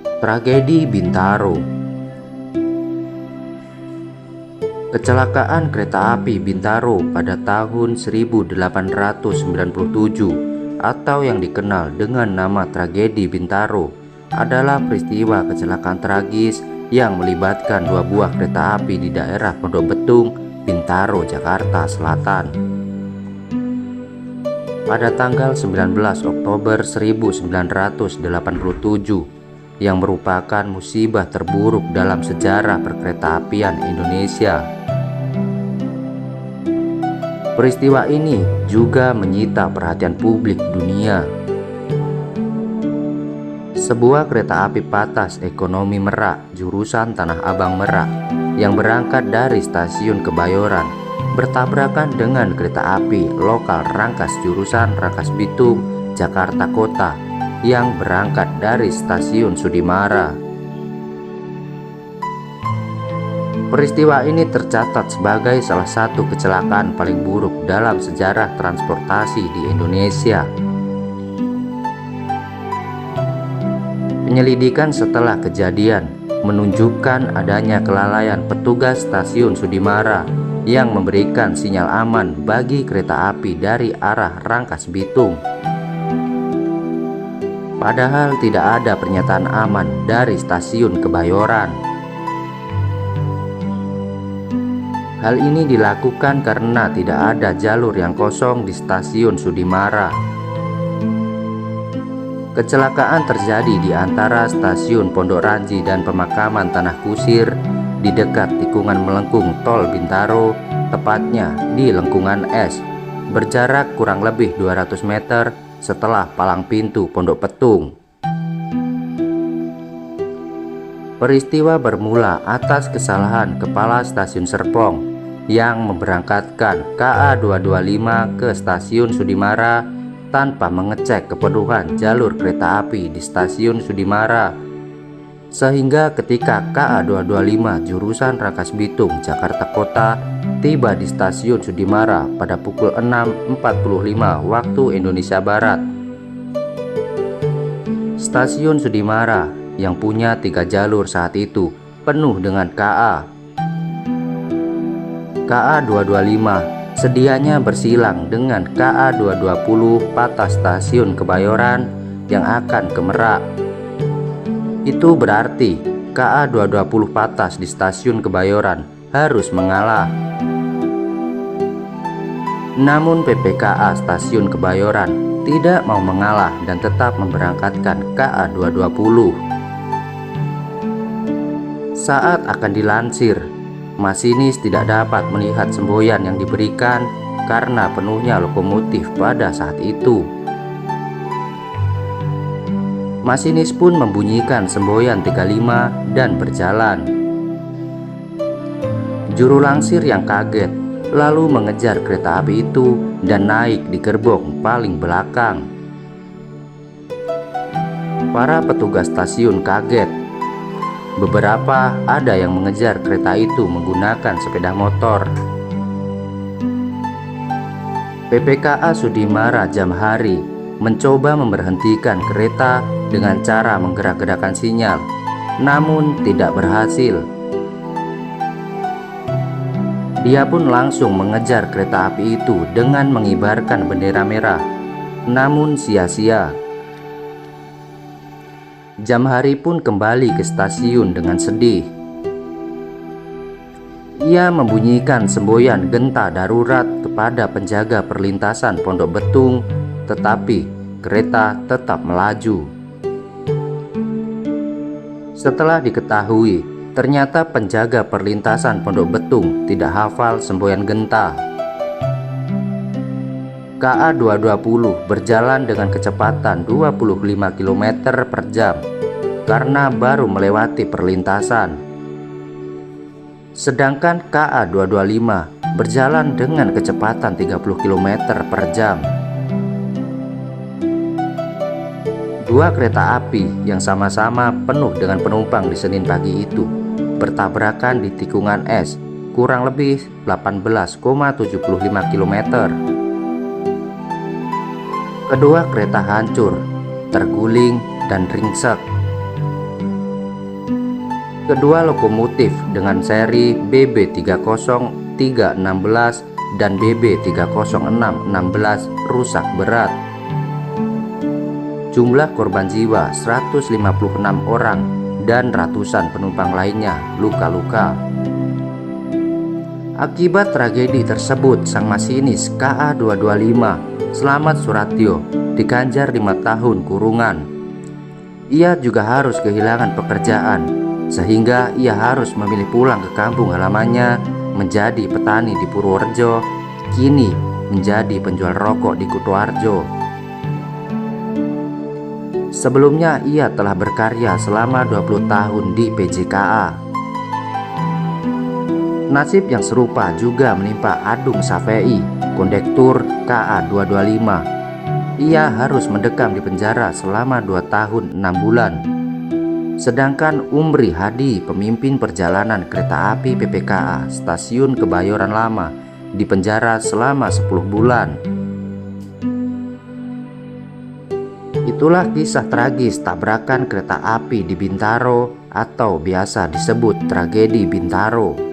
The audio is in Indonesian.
Tragedi Bintaro. Kecelakaan kereta api Bintaro pada tahun 1897 atau yang dikenal dengan nama tragedi Bintaro adalah peristiwa kecelakaan tragis yang melibatkan dua buah kereta api di daerah Pondok Betung, Bintaro, Jakarta Selatan. Pada tanggal 19 Oktober 1987 yang merupakan musibah terburuk dalam sejarah perkeretaapian Indonesia. Peristiwa ini juga menyita perhatian publik dunia. Sebuah kereta api Patas Ekonomi Merak jurusan Tanah Abang Merak yang berangkat dari stasiun Kebayoran bertabrakan dengan kereta api lokal Rangkas jurusan Rangkas Bitung, Jakarta Kota yang berangkat dari stasiun Sudimara. Peristiwa ini tercatat sebagai salah satu kecelakaan paling buruk dalam sejarah transportasi di Indonesia. Penyelidikan setelah kejadian menunjukkan adanya kelalaian petugas stasiun Sudimara yang memberikan sinyal aman bagi kereta api dari arah Rangkas Bitung. Padahal tidak ada pernyataan aman dari stasiun Kebayoran. Hal ini dilakukan karena tidak ada jalur yang kosong di stasiun Sudimara. Kecelakaan terjadi di antara stasiun Pondok Ranji dan pemakaman Tanah Kusir di dekat tikungan melengkung tol Bintaro, tepatnya di Lengkungan S, berjarak kurang lebih 200 meter setelah palang pintu Pondok Petung. Peristiwa bermula atas kesalahan kepala stasiun Serpong yang memberangkatkan KA 225 ke stasiun Sudimara tanpa mengecek kepenuhan jalur kereta api di stasiun Sudimara, sehingga ketika KA 225 jurusan Rangkas Bitung, Jakarta Kota tiba di stasiun Sudimara pada pukul 6.45 waktu Indonesia Barat. Stasiun Sudimara yang punya 3 jalur saat itu penuh dengan KA 225 sedianya bersilang dengan KA 220 Patas stasiun Kebayoran yang akan ke Merak. Itu berarti KA 220 Patas di stasiun Kebayoran harus mengalah. Namun PPKA stasiun Kebayoran tidak mau mengalah dan tetap memberangkatkan KA 220. Saat akan dilansir, masinis tidak dapat melihat semboyan yang diberikan karena penuhnya lokomotif pada saat itu. Masinis pun membunyikan semboyan 35 dan berjalan. Juru langsir yang kaget lalu mengejar kereta api itu dan naik di gerbong paling belakang. Para petugas stasiun kaget. Beberapa ada yang mengejar kereta itu menggunakan sepeda motor. PPKA Sudimara Jamhari mencoba memberhentikan kereta dengan cara menggerak-gerakkan sinyal, namun tidak berhasil. Dia pun langsung mengejar kereta api itu dengan mengibarkan bendera merah, namun sia-sia. Jamhari pun kembali ke stasiun dengan sedih. Ia membunyikan semboyan genta darurat kepada penjaga perlintasan Pondok Betung, tetapi kereta tetap melaju. Setelah diketahui, ternyata penjaga perlintasan Pondok Betung tidak hafal semboyan genta. KA 220 berjalan dengan kecepatan 25 km per jam karena baru melewati perlintasan. Sedangkan KA 225 berjalan dengan kecepatan 30 km per jam. Dua kereta api yang sama-sama penuh dengan penumpang di Senin pagi itu bertabrakan di tikungan S kurang lebih 18,75 km. Kedua kereta hancur, terguling, dan ringsek. Kedua lokomotif dengan seri BB30316 dan BB30616 rusak berat. Jumlah korban jiwa 156 orang dan ratusan penumpang lainnya luka-luka. Akibat tragedi tersebut, sang masinis KA225 Slamet Suratyo diganjar 5 tahun kurungan. Ia juga harus kehilangan pekerjaan, sehingga ia harus memilih pulang ke kampung halamannya menjadi petani di Purworejo, kini menjadi penjual rokok di Kutoarjo. Sebelumnya ia telah berkarya selama 20 tahun di PJKA. Nasib yang serupa juga menimpa Adung Safei, kondektur KA225. Ia harus mendekam di penjara selama 2 tahun 6 bulan. Sedangkan Umri Hadi, pemimpin perjalanan kereta api PPKA Stasiun Kebayoran Lama, di penjara selama 10 bulan. Itulah kisah tragis tabrakan kereta api di Bintaro atau biasa disebut tragedi Bintaro.